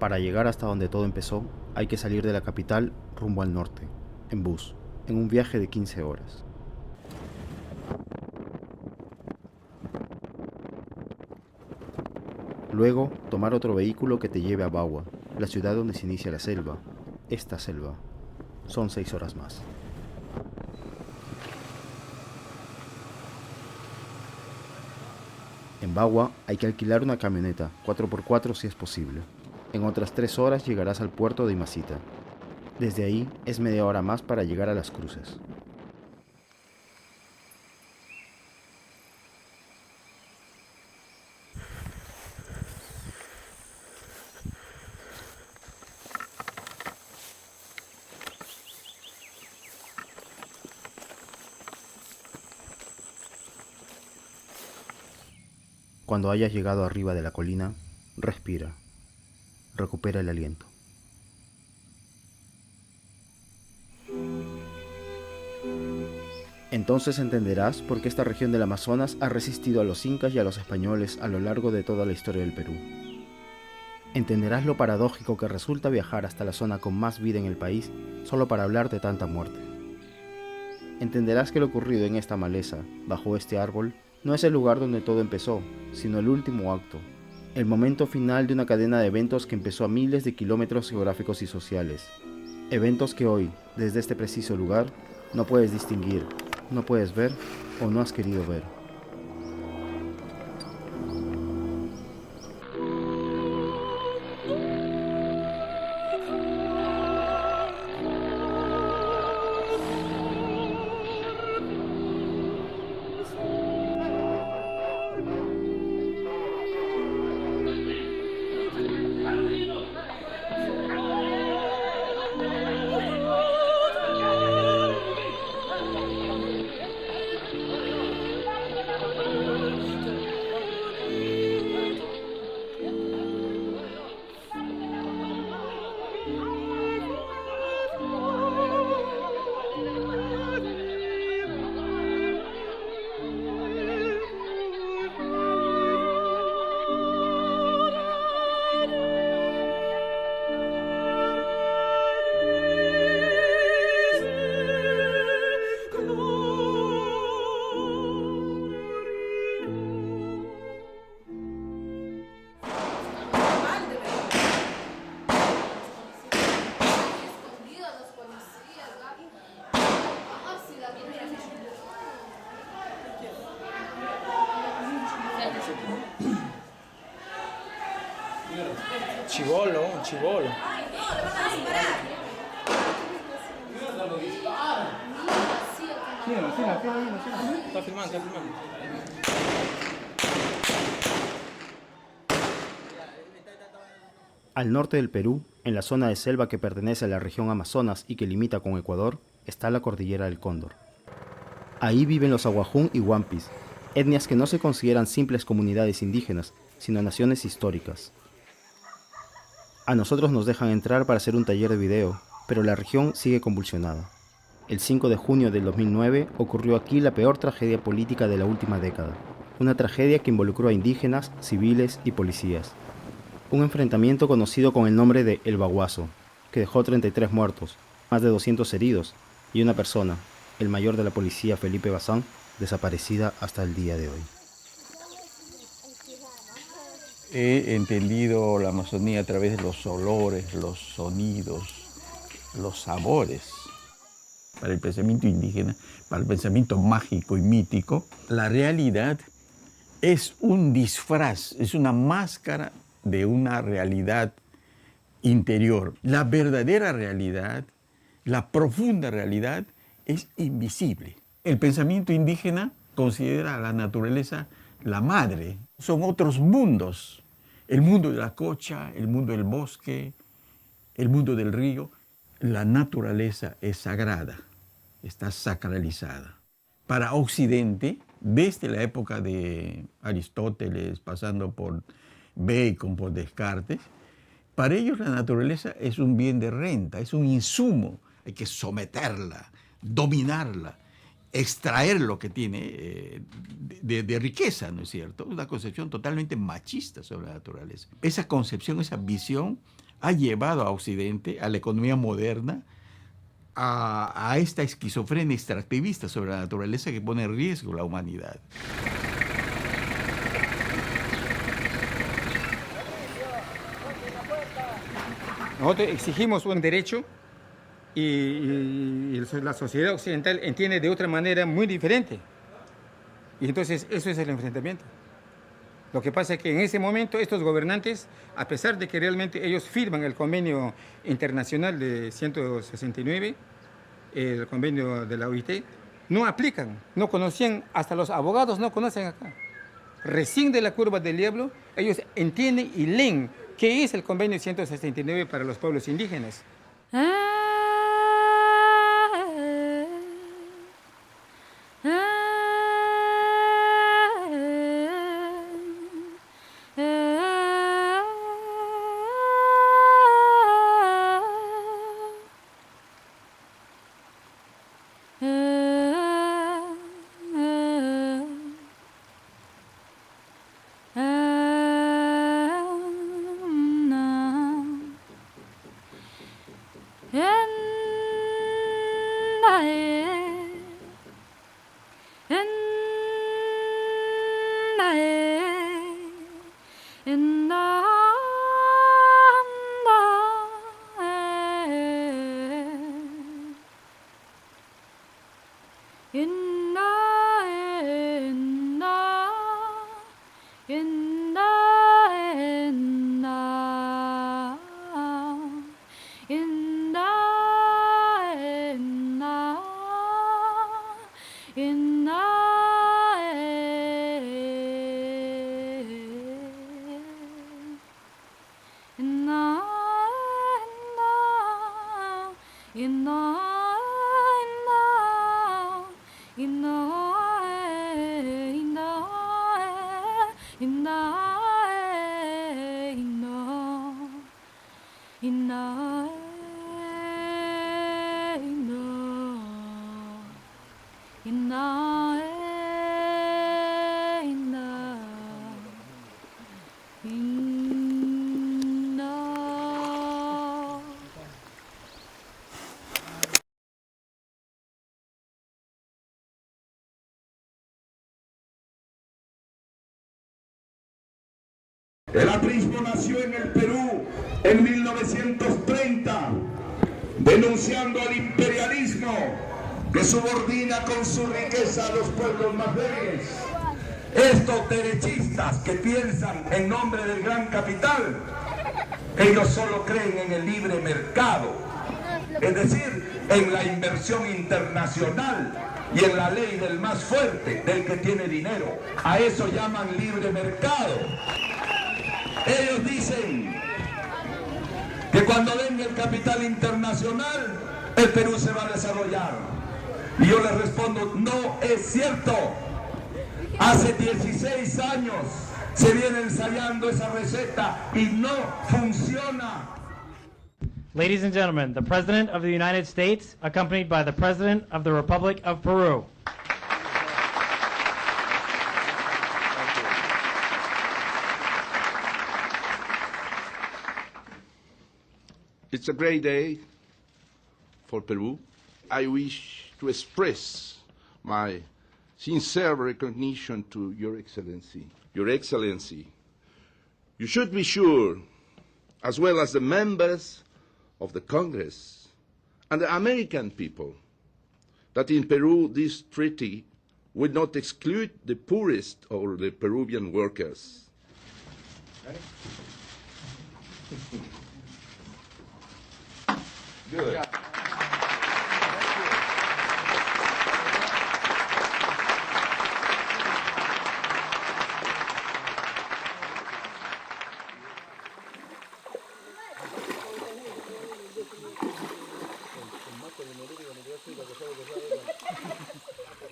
Para llegar hasta donde todo empezó, hay que salir de la capital rumbo al norte, en bus, en un viaje de 15 horas. Luego, tomar otro vehículo que te lleve a Bagua, la ciudad donde se inicia la selva. Esta selva. Son 6 horas más. En Bagua hay que alquilar una camioneta, 4x4 si es posible. En otras 3 horas llegarás al puerto de Imacita. Desde ahí es media hora más para llegar a Las Cruces. Cuando hayas llegado arriba de la colina, respira, recupera el aliento. Entonces entenderás por qué esta región del Amazonas ha resistido a los incas y a los españoles a lo largo de toda la historia del Perú. Entenderás lo paradójico que resulta viajar hasta la zona con más vida en el país solo para hablar de tanta muerte. Entenderás que lo ocurrido en esta maleza, bajo este árbol, no es el lugar donde todo empezó, sino el último acto, el momento final de una cadena de eventos que empezó a miles de kilómetros geográficos y sociales. Eventos que hoy, desde este preciso lugar, no puedes distinguir, no puedes ver o no has querido ver. Chibolo, un chibolo. Está filmando, está filmando. Al norte del Perú, en la zona de selva que pertenece a la región Amazonas y que limita con Ecuador, está la cordillera del Cóndor. Ahí viven los Aguajún y Huampis, etnias que no se consideran simples comunidades indígenas, sino naciones históricas. A nosotros nos dejan entrar para hacer un taller de video, pero la región sigue convulsionada. El 5 de junio del 2009 ocurrió aquí la peor tragedia política de la última década. Una tragedia que involucró a indígenas, civiles y policías. Un enfrentamiento conocido con el nombre de El Baguazo, que dejó 33 muertos, más de 200 heridos y una persona, el mayor de la policía Felipe Bazán, desaparecida hasta el día de hoy. He entendido la Amazonía a través de los olores, los sonidos, los sabores. Para el pensamiento indígena, para el pensamiento mágico y mítico, la realidad es un disfraz, es una máscara de una realidad interior. La verdadera realidad, la profunda realidad, es invisible. El pensamiento indígena considera a la naturaleza la madre. Son otros mundos. El mundo de la cocha, el mundo del bosque, el mundo del río. La naturaleza es sagrada, está sacralizada. Para Occidente, desde la época de Aristóteles, pasando por Bacon, por Descartes, para ellos la naturaleza es un bien de renta, es un insumo. Hay que someterla, dominarla, extraer lo que tiene de riqueza, ¿no es cierto? Una concepción totalmente machista sobre la naturaleza. Esa concepción, esa visión ha llevado a Occidente, a la economía moderna, a esta esquizofrenia extractivista sobre la naturaleza que pone en riesgo la humanidad. Nosotros exigimos un derecho y la sociedad occidental entiende de otra manera muy diferente. Y entonces eso es el enfrentamiento. Lo que pasa es que en ese momento estos gobernantes, a pesar de que realmente ellos firman el convenio internacional de 169, el convenio de la OIT, no aplican, no conocían, hasta los abogados no conocen acá. Recién de la curva del diablo, ellos entienden y leen qué es el convenio 169 para los pueblos indígenas. El aprismo nació en el Perú en 1930, denunciando al imperialismo que subordina con su riqueza a los pueblos más débiles. Estos derechistas que piensan en nombre del gran capital, ellos solo creen en el libre mercado, es decir, en la inversión internacional y en la ley del más fuerte, del que tiene dinero. A eso llaman libre mercado. Ellos dicen que cuando venga el capital internacional, el Perú se va a desarrollar. Y yo les respondo, no es cierto. Hace 16 años se viene ensayando esa receta y no funciona. Ladies and gentlemen, the President of the United States, accompanied by the President of the Republic of Peru. It's a great day for Peru. I wish to express my sincere recognition to Your Excellency. Your Excellency, you should be sure, as well as the members of the Congress and the American people, that in Peru this treaty would not exclude the poorest or the Peruvian workers. Good.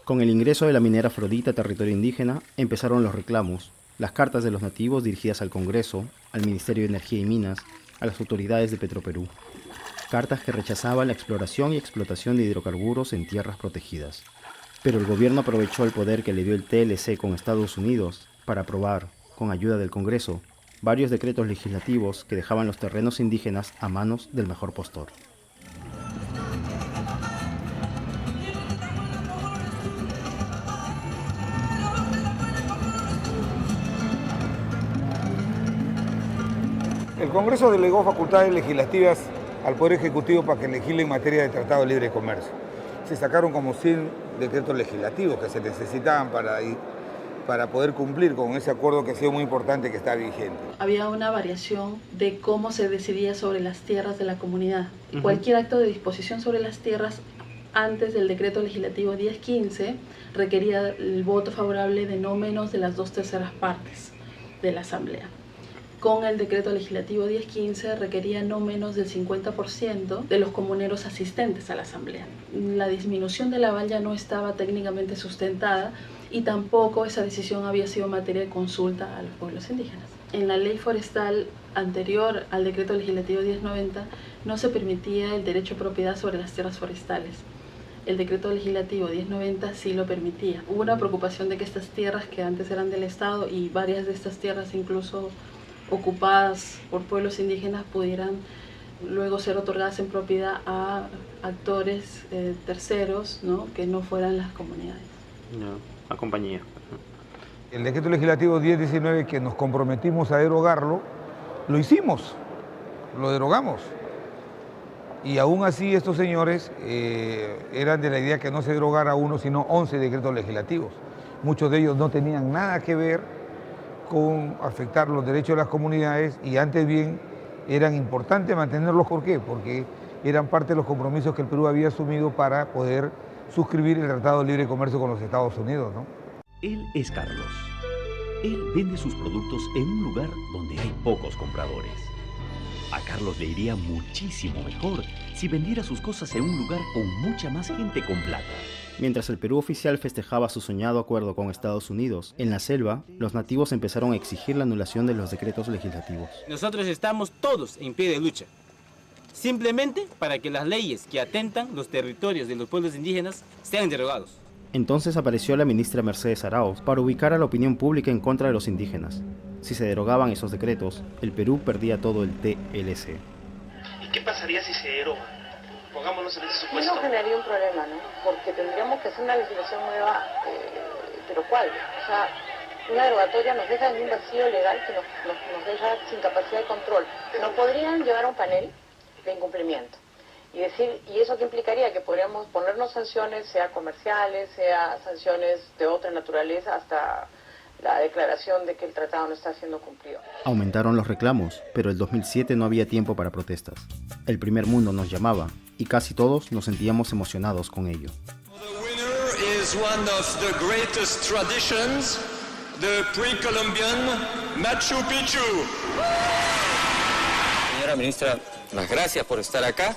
Con el ingreso de la minera Afrodita a territorio indígena, empezaron los reclamos, las cartas de los nativos dirigidas al Congreso, al Ministerio de Energía y Minas, a las autoridades de Petroperú. Cartas que rechazaban la exploración y explotación de hidrocarburos en tierras protegidas. Pero el gobierno aprovechó el poder que le dio el TLC con Estados Unidos para aprobar, con ayuda del Congreso, varios decretos legislativos que dejaban los terrenos indígenas a manos del mejor postor. El Congreso delegó facultades legislativas al Poder Ejecutivo para que legisle en materia de Tratado de Libre Comercio. Se sacaron como 100 decretos legislativos que se necesitaban para poder cumplir con ese acuerdo que ha sido muy importante, que está vigente. Había una variación de cómo se decidía sobre las tierras de la comunidad. Cualquier acto de disposición sobre las tierras antes del decreto legislativo 1015 requería el voto favorable de no menos de las 2/3 partes de la Asamblea. Con el decreto legislativo 1015 requería no menos del 50% de los comuneros asistentes a la Asamblea. La disminución del aval ya no estaba técnicamente sustentada y tampoco esa decisión había sido materia de consulta a los pueblos indígenas. En la ley forestal anterior al decreto legislativo 1090 no se permitía el derecho a propiedad sobre las tierras forestales. El decreto legislativo 1090 sí lo permitía. Hubo una preocupación de que estas tierras que antes eran del Estado y varias de estas tierras incluso ocupadas por pueblos indígenas pudieran luego ser otorgadas en propiedad a actores terceros, ¿no?, que no fueran las comunidades. No, a compañía. El decreto legislativo 1019, que nos comprometimos a derogarlo, lo hicimos, lo derogamos. Y aún así estos señores eran de la idea que no se derogara uno, sino 11 decretos legislativos. Muchos de ellos no tenían nada que ver con afectar los derechos de las comunidades y antes bien eran importantes mantenerlos. ¿Por qué? Porque eran parte de los compromisos que el Perú había asumido para poder suscribir el Tratado de Libre Comercio con los Estados Unidos, ¿no? Él es Carlos. Él vende sus productos en un lugar donde hay pocos compradores. A Carlos le iría muchísimo mejor si vendiera sus cosas en un lugar con mucha más gente con plata. Mientras el Perú oficial festejaba su soñado acuerdo con Estados Unidos, en la selva, los nativos empezaron a exigir la anulación de los decretos legislativos. Nosotros estamos todos en pie de lucha, simplemente para que las leyes que atentan los territorios de los pueblos indígenas sean derogados. Entonces apareció la ministra Mercedes Arauz para ubicar a la opinión pública en contra de los indígenas. Si se derogaban esos decretos, el Perú perdía todo el TLC. ¿Y qué pasaría si se deroga? Pongámonos en ese supuesto. No generaría un problema, ¿no? Porque tendríamos que hacer una legislación nueva, pero ¿cuál? O sea, una derogatoria nos deja en un vacío legal que nos deja sin capacidad de control. Nos podrían llevar a un panel de incumplimiento y decir, ¿y eso qué implicaría? Que podríamos ponernos sanciones, sea comerciales, sea sanciones de otra naturaleza, hasta la declaración de que el tratado no está siendo cumplido. Aumentaron los reclamos, pero el 2007 no había tiempo para protestas. El primer mundo nos llamaba y casi todos nos sentíamos emocionados con ello. The winner is one of the greatest traditions, the pre-Columbian Machu Picchu. Señora ministra, las gracias por estar acá.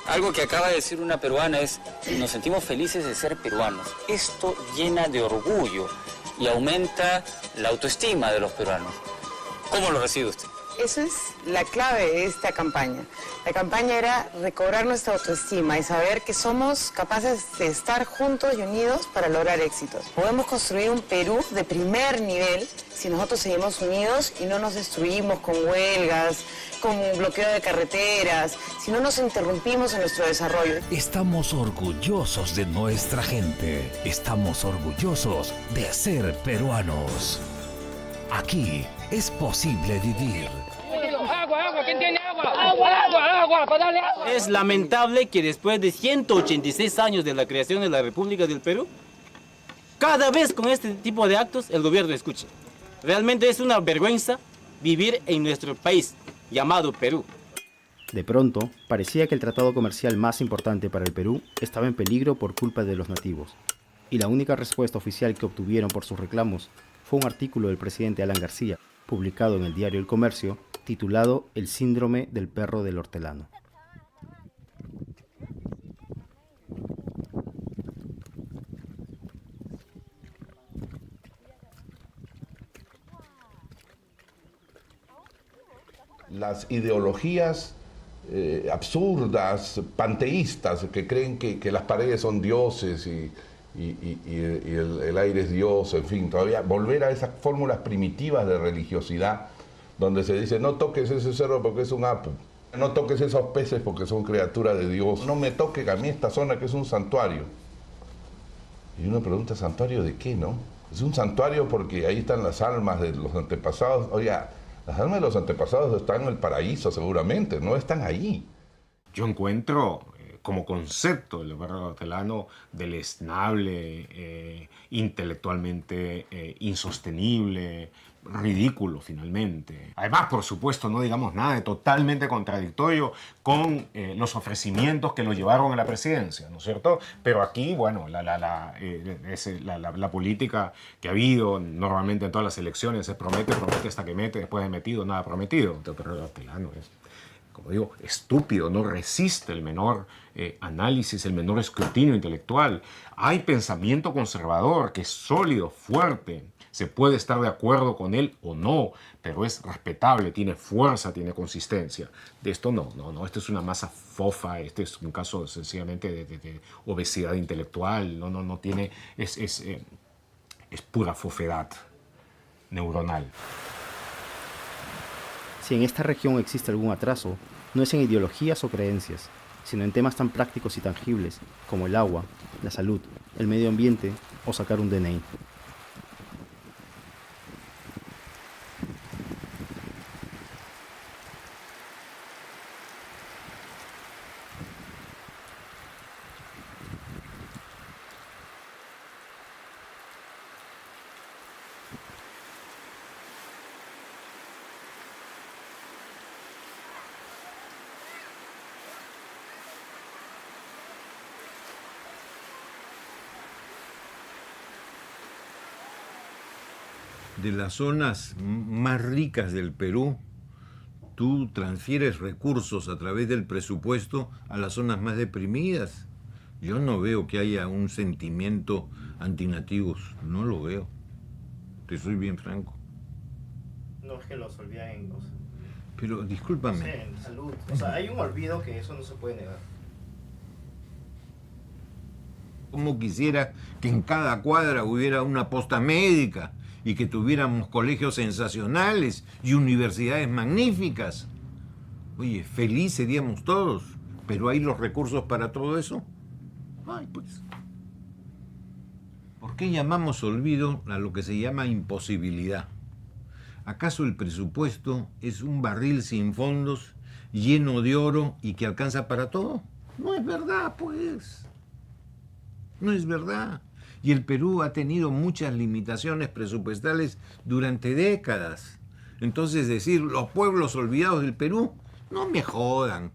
Algo que acaba de decir una peruana es, nos sentimos felices de ser peruanos. Esto llena de orgullo y aumenta la autoestima de los peruanos. ¿Cómo lo recibe usted? Eso es la clave de esta campaña. La campaña era recobrar nuestra autoestima y saber que somos capaces de estar juntos y unidos para lograr éxitos. Podemos construir un Perú de primer nivel si nosotros seguimos unidos y no nos destruimos con huelgas, con bloqueo de carreteras, si no nos interrumpimos en nuestro desarrollo. Estamos orgullosos de nuestra gente. Estamos orgullosos de ser peruanos. Aquí es posible vivir. Agua, ¿quién tiene agua? Agua, para darle agua. Es lamentable que después de 186 años de la creación de la República del Perú, cada vez con este tipo de actos el gobierno escuche. Realmente es una vergüenza vivir en nuestro país llamado Perú. De pronto, parecía que el tratado comercial más importante para el Perú estaba en peligro por culpa de los nativos. Y la única respuesta oficial que obtuvieron por sus reclamos fue un artículo del presidente Alan García, publicado en el diario El Comercio, titulado El síndrome del perro del hortelano. Las ideologías absurdas, panteístas, que creen que las paredes son dioses y el aire es Dios, en fin, todavía volver a esas fórmulas primitivas de religiosidad donde se dice no toques ese cerro porque es un apu, no toques esos peces porque son criaturas de Dios, no me toque a mí esta zona que es un santuario. Y uno pregunta, ¿santuario de qué, no? Es un santuario porque ahí están las almas de los antepasados. Oiga, las almas de los antepasados están en el paraíso seguramente, no están ahí. Yo encuentro como concepto el barrio hortelano deleznable, intelectualmente insostenible, ridículo finalmente. Además, por supuesto, no digamos nada de totalmente contradictorio con los ofrecimientos que lo llevaron a la presidencia, ¿no es cierto? Pero aquí, bueno, la política que ha habido normalmente en todas las elecciones es promete hasta que mete, después de metido, nada prometido. El barrio hortelano es, como digo, estúpido, no resiste el menor análisis, el menor escrutinio intelectual. Hay pensamiento conservador que es sólido, fuerte. Se puede estar de acuerdo con él o no, pero es respetable, tiene fuerza, tiene consistencia. De esto no, esto es una masa fofa, este es un caso sencillamente de obesidad intelectual, no tiene, es pura fofedad neuronal. Si en esta región existe algún atraso, no es en ideologías o creencias, sino en temas tan prácticos y tangibles como el agua, la salud, el medio ambiente o sacar un DNI. De las zonas más ricas del Perú, tú transfieres recursos a través del presupuesto a las zonas más deprimidas. Yo no veo que haya un sentimiento antinativos, no lo veo. Te soy bien franco. No es que los olviden, o sea, pero discúlpame. no sé, en salud. O sea, hay un olvido que eso no se puede negar. Como quisiera que en cada cuadra hubiera una posta médica y que tuviéramos colegios sensacionales y universidades magníficas. Oye, feliz seríamos todos, pero ¿hay los recursos para todo eso? Ay, pues. ¿Por qué llamamos olvido a lo que se llama imposibilidad? ¿Acaso el presupuesto es un barril sin fondos, lleno de oro y que alcanza para todo? No es verdad, pues. No es verdad. Y el Perú ha tenido muchas limitaciones presupuestales durante décadas. Entonces decir, los pueblos olvidados del Perú, no me jodan.